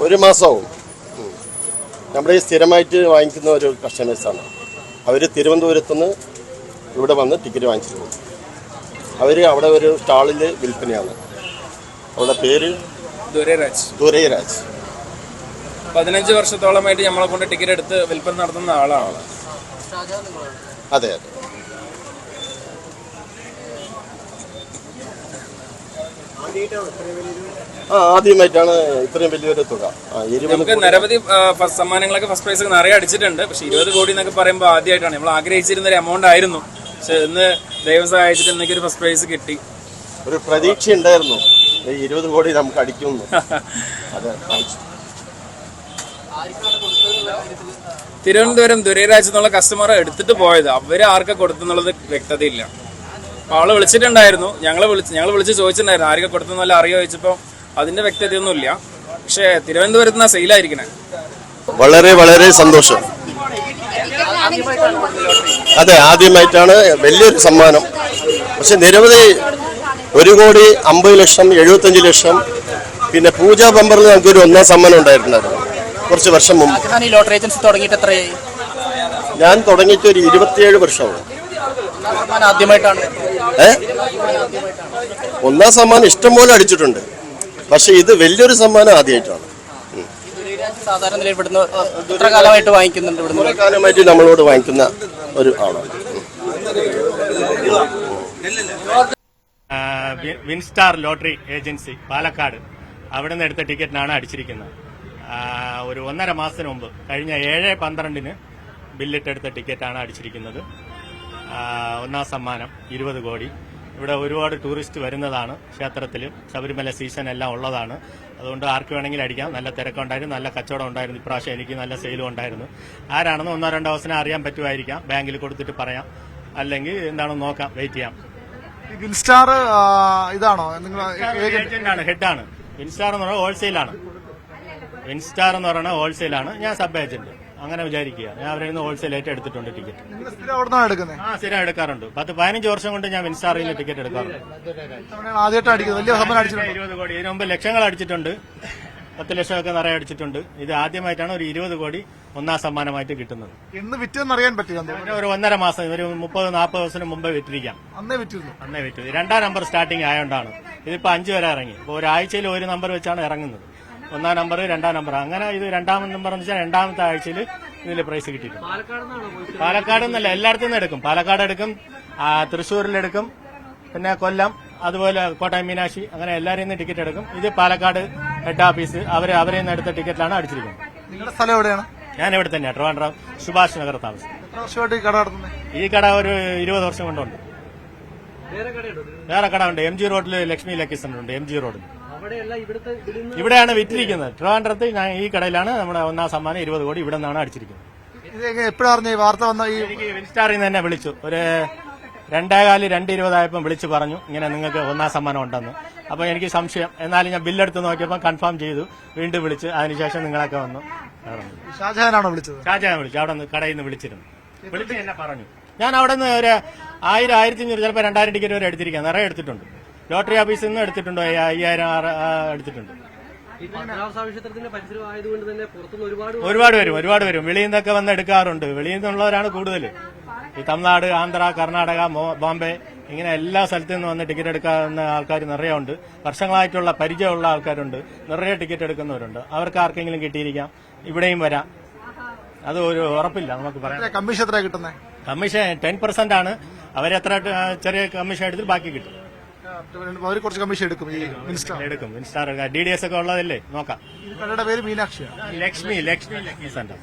ഒരു മാസമാവും. നമ്മുടെ ഈ സ്ഥിരമായിട്ട് വാങ്ങിക്കുന്ന ഒരു കസ്റ്റമേഴ്സാണ്. അവർ തിരുവനന്തപുരത്തുനിന്ന് ഇവിടെ വന്ന് ടിക്കറ്റ് വാങ്ങിച്ചിട്ട് പോകും. അവർ അവിടെ ഒരു സ്റ്റാളിൽ വിൽപ്പനയാണ്. അവരുടെ പേര് ദുരൈരാജ്. 15 വർഷത്തോളമായിട്ട് നമ്മളെ കൊണ്ട് ടിക്കറ്റ് എടുത്ത് വിൽപ്പന നടത്തുന്ന ആളാണ്. അതെ അതെ. ആദ്യമായിട്ടാണ് ഇത്രയും വലിയൊരു തുക. നമുക്ക് നിരവധി സമ്മാനങ്ങളൊക്കെ ഫസ്റ്റ് പ്രൈസ് നിറയെ അടിച്ചിട്ടുണ്ട്. പക്ഷെ 20 കോടി എന്നൊക്കെ പറയുമ്പോൾ ആദ്യമായിട്ടാണ്. നമ്മൾ ആഗ്രഹിച്ചിരുന്ന ഒരു എമൗണ്ട് ആയിരുന്നു. പക്ഷെ ഇന്ന് ദൈവം സഹായിച്ചിട്ട് ഇന്നൊക്കെ ഒരു ഫസ്റ്റ് പ്രൈസ് കിട്ടി. ഒരു പ്രതീക്ഷ ഉണ്ടായിരുന്നു 20 കോടി നമുക്ക് അടിക്കുന്നു. അതെ. തിരുവനന്തപുരം ദുരൈരാജ് എന്നുള്ള കസ്റ്റമർ എടുത്തിട്ട് പോയത് അവര് ആർക്കെ കൊടുത്തെന്നുള്ളത് വ്യക്തതയില്ല. അപ്പൊ ആള് വിളിച്ചിട്ടുണ്ടായിരുന്നു. ഞങ്ങൾ വിളിച്ച് ചോദിച്ചിട്ടുണ്ടായിരുന്നു ആർക്കെ കൊടുത്തെന്നല്ല അറിയോ ചോദിച്ചപ്പോൾ അതിന്റെ വ്യക്തതയൊന്നുമില്ല. പക്ഷെ തിരുവനന്തപുരത്ത് നിന്നാ സെയിലായിരിക്കണേ. വളരെ വളരെ സന്തോഷം. അതെ, ആദ്യമായിട്ടാണ് വലിയൊരു സമ്മാനം. പക്ഷെ നിരവധി 1 കോടി 50 ലക്ഷം 75 ലക്ഷം പിന്നെ പൂജാ ബമ്പറിൽ നമുക്കൊരു 1ാം സമ്മാനം ഉണ്ടായിട്ടുണ്ടായിരുന്നു കുറച്ച് വർഷം മുമ്പ്. ലോട്ടറി ഏജൻസി തുടങ്ങിയിട്ട് എത്രയായി? ഞാൻ തുടങ്ങിയിട്ട് ഒരു 27 വർഷമാണ്. ആദ്യമായിട്ടാണ് 1ാം സമ്മാനം ഇഷ്ടം പോലെ അടിച്ചിട്ടുണ്ട്. പക്ഷെ ഇത് വലിയൊരു സമ്മാനം ആദ്യമായിട്ടാണ്. സാധാരണ നിലയിൽ ഇവിടുന്ന് എത്ര കാലമായിട്ട് വാങ്ങിക്കുന്നുണ്ട്? കുറെ കാലമായിട്ട് നമ്മളോട് വാങ്ങിക്കുന്ന ഒരു ആളാണ്. വിൻസ്റ്റാർ ലോട്ടറി ഏജൻസി പാലക്കാട്, അവിടെ നിന്ന് എടുത്ത ടിക്കറ്റിനാണ് അടിച്ചിരിക്കുന്നത്. ഒരു 1.5 മാസത്തിന് മുമ്പ് കഴിഞ്ഞ 7/12 ബില്ലിട്ടെടുത്ത ടിക്കറ്റാണ് അടിച്ചിരിക്കുന്നത്. 1ാം സമ്മാനം 20 കോടി. ഇവിടെ ഒരുപാട് ടൂറിസ്റ്റ് വരുന്നതാണ്. ക്ഷേത്രത്തിൽ ശബരിമല സീസൺ എല്ലാം ഉള്ളതാണ്. അതുകൊണ്ട് ആർക്ക് വേണമെങ്കിലും അടിക്കാം. നല്ല തിരക്കുണ്ടായിരുന്നു, നല്ല കച്ചവടം ഉണ്ടായിരുന്നു. ഇപ്രാവശ്യം എനിക്ക് നല്ല സെയിലും ഉണ്ടായിരുന്നു. ആരാണെന്ന് 1-2 ദിവസം അറിയാൻ പറ്റുമായിരിക്കാം. ബാങ്കിൽ കൊടുത്തിട്ട് പറയാം, അല്ലെങ്കിൽ എന്താണെന്ന് നോക്കാം, വെയിറ്റ് ചെയ്യാം. വിൻസ്റ്റാർ ഇതാണോ ഏജന്റാണ്, ഹെഡാണ്. വിൻസ്റ്റാർ എന്ന് പറഞ്ഞാൽ ഹോൾസെയിലാണ്. വിൻസ്റ്റാർ എന്ന് പറയുന്നത് ഹോൾസെയിലാണ്. ഞാൻ സബ് ഏജന്റ്, അങ്ങനെ വിചാരിക്കുക. ഞാൻ അവരിൽ നിന്ന് ഹോൾസെയിലായിട്ട് എടുത്തിട്ടുണ്ട് ടിക്കറ്റ്. സ്ഥിരം എടുക്കാറുണ്ട്. 10-15 വർഷം കൊണ്ട് ഞാൻ വിൻസ്റ്റാറിൽ നിന്ന് ടിക്കറ്റ് എടുക്കാറുണ്ട്. 20 കോടി. ഇതിനു മുമ്പ് ലക്ഷങ്ങൾ അടിച്ചിട്ടുണ്ട്. 10 ലക്ഷമൊക്കെ നിറയെ അടിച്ചിട്ടുണ്ട്. ഇത് ആദ്യമായിട്ടാണ് ഒരു 20 കോടി 1ാം സമ്മാനമായിട്ട് കിട്ടുന്നത്. എന്ന് വിറ്റെന്ന് അറിയാൻ പറ്റില്ല. ഒരു 1.5 മാസം, ഒരു 30-40 ദിവസത്തിന് മുമ്പേ വിറ്റിരിക്കാം. അന്നേ വിറ്റു. 2ാം നമ്പർ സ്റ്റാർട്ടിങ് ആയതുകൊണ്ടാണ്. ഇതിപ്പോ 5 വരെ ഇറങ്ങി. ഇപ്പോൾ ഒരാഴ്ചയിൽ ഒരു നമ്പർ വെച്ചാണ് ഇറങ്ങുന്നത്. 1ാം നമ്പർ, 2ാം നമ്പർ, അങ്ങനെ ഇത് 2ാം നമ്പർ എന്ന് വെച്ചാൽ 2ാമത്തെ ആഴ്ചയിൽ ഇതിൽ പ്രൈസ് കിട്ടിയിട്ടുണ്ട്. പാലക്കാട് എന്നല്ല, എല്ലായിടത്തു നിന്നും എടുക്കും. പാലക്കാട് എടുക്കും, തൃശ്ശൂരിലെടുക്കും, പിന്നെ കൊല്ലം, അതുപോലെ കോട്ടയം മീനാക്ഷി, അങ്ങനെ എല്ലാവരും നിന്ന് ടിക്കറ്റ് എടുക്കും. ഇത് പാലക്കാട് ഹെഡ് ഓഫീസ്, അവരെ നിന്ന് എടുത്ത ടിക്കറ്റിലാണ് അടിച്ചിരിക്കുന്നത്. നിങ്ങളുടെ സ്ഥലം എവിടെയാണ്? ഞാൻ ഇവിടെ തന്നെയാണ്, ട്രിവാൻഡ്രം സുഭാഷ് നഗർ താമസം. ഈ കട ഒരു 20 വർഷം കൊണ്ടുണ്ട്. വേറെ കട ഉണ്ട്. MG റോഡിൽ ലക്ഷ്മി ലക്കി സെന്റർ ഉണ്ട്. MG റോഡിൽ ഇവിടെയാണ് വിറ്റിരിക്കുന്നത്. ട്രിവാൻഡ്രത്ത് ഈ കടയിലാണ് നമ്മുടെ 1ാം സമ്മാനം 20 കോടി ഇവിടെ നിന്നാണ് അടിച്ചിരിക്കുന്നത്. എനിക്ക് വിൻസ്റ്റാറിൽ നിന്ന് തന്നെ വിളിച്ചു. ഒരു 2:15-2:20 ആയപ്പോൾ വിളിച്ചു പറഞ്ഞു ഇങ്ങനെ നിങ്ങൾക്ക് 1ാം സമ്മാനം ഉണ്ടെന്ന്. അപ്പൊ എനിക്ക് സംശയം. എന്നാലും ഞാൻ ബില്ലെടുത്ത് നോക്കിയപ്പോൾ കൺഫേം ചെയ്തു. വീണ്ടും വിളിച്ച് അതിനുശേഷം നിങ്ങളൊക്കെ വന്നു. ഷാജഹാനാണോ വിളിച്ചത്? ഷാജഹാൻ വിളിച്ചു. അവിടെ നിന്ന് കടയിൽ നിന്ന് വിളിച്ചിരുന്നു. വിളിച്ച് എന്നെ പറഞ്ഞു. ഞാൻ അവിടെ നിന്ന് ഒരു 1000-1500 ചിലപ്പോൾ 2000 ടിക്കറ്റ് വരെ എടുത്തിരിക്കാം. നിറയെ എടുത്തിട്ടുണ്ട്. ലോട്ടറി ഓഫീസിൽ നിന്ന് എടുത്തിട്ടുണ്ട്. 5000 എടുത്തിട്ടുണ്ട്. ഒരുപാട് വരും. വെളിയിൽ നിന്നൊക്കെ വന്ന് എടുക്കാറുണ്ട്. വെളിയിൽ നിന്നുള്ളവരാണ് കൂടുതൽ. ഈ തമിഴ്നാട്, ആന്ധ്ര, കർണാടക, ബോംബെ, ഇങ്ങനെ എല്ലാ സ്ഥലത്തു നിന്ന് വന്ന് ടിക്കറ്റ് എടുക്കാവുന്ന ആൾക്കാർ നിറയെ ഉണ്ട്. വർഷങ്ങളായിട്ടുള്ള പരിചയമുള്ള ആൾക്കാരുണ്ട്. നിറയെ ടിക്കറ്റ് എടുക്കുന്നവരുണ്ട്. അവർക്ക് ആർക്കെങ്കിലും കിട്ടിയിരിക്കാം. ഇവിടെയും വരാം. അത് ഒരു ഉറപ്പില്ല നമുക്ക് പറയാം. കമ്മീഷൻ എത്ര കിട്ടുന്നത്? കമ്മീഷൻ 10% ആണ്. അവരെത്ര ചെറിയ കമ്മീഷൻ എടുത്തിട്ട് ബാക്കി കിട്ടും. കുറച്ച് കമ്മീഷൻ എടുക്കും. വിൻസ്റ്റാർ DDS ഒക്കെ ഉള്ളതല്ലേ, നോക്കാം. പേര് മീനാക്ഷിയാണ്. ലക്ഷ്മി സെന്റർ.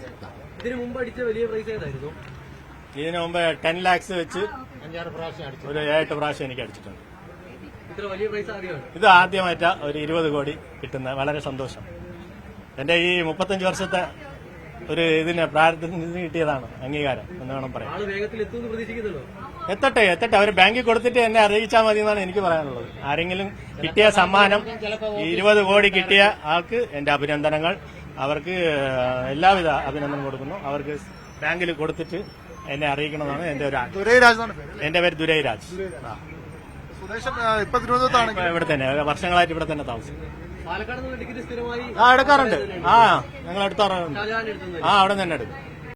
ഇതിനു മുമ്പ് അടിച്ച വലിയ പ്രൈസ് ഏതായിരുന്നു? ഇതിനു മുമ്പ് 10 lakhs വെച്ച് ഒരു 7 പ്രാവശ്യം എനിക്ക് അടിച്ചിട്ടുണ്ട്. ഇത് ആദ്യമായിട്ടാ ഒരു 20 കോടി കിട്ടുന്നത്. വളരെ സന്തോഷം. എന്റെ ഈ 35 വർഷത്തെ ഒരു ഇതിന് പ്രാർത്ഥന കിട്ടിയതാണ് അംഗീകാരം എന്ന് വേണം പറയാൻ. എത്തട്ടെ. അവർ ബാങ്കിൽ കൊടുത്തിട്ട് എന്നെ അറിയിച്ചാൽ മതി എന്നാണ് എനിക്ക് പറയാനുള്ളത്. ആരെങ്കിലും കിട്ടിയ സമ്മാനം 20 കോടി കിട്ടിയ ആൾക്ക് എന്റെ അഭിനന്ദനങ്ങൾ. അവർക്ക് എല്ലാവിധ അഭിനന്ദനം കൊടുക്കുന്നു. അവർക്ക് ബാങ്കിൽ കൊടുത്തിട്ട് എന്നെ അറിയിക്കണമെന്നാണ് എന്റെ ഒരു ആഗ്രഹം. എന്റെ പേര് ദുരൈരാജ്. ഇവിടെ തന്നെ വർഷങ്ങളായിട്ട് ഇവിടെ തന്നെ താമസിക്കും. പാലക്കാട് നിന്ന് ടിക്കറ്റ് സ്ഥിരമായി എടുക്കാറുണ്ട്. ഞങ്ങൾ എടുത്താറുണ്ട്. ഷാജഹാൻ എടുത്തുന്നത് അവിടെ നിന്ന് തന്നെ എടുക്കും.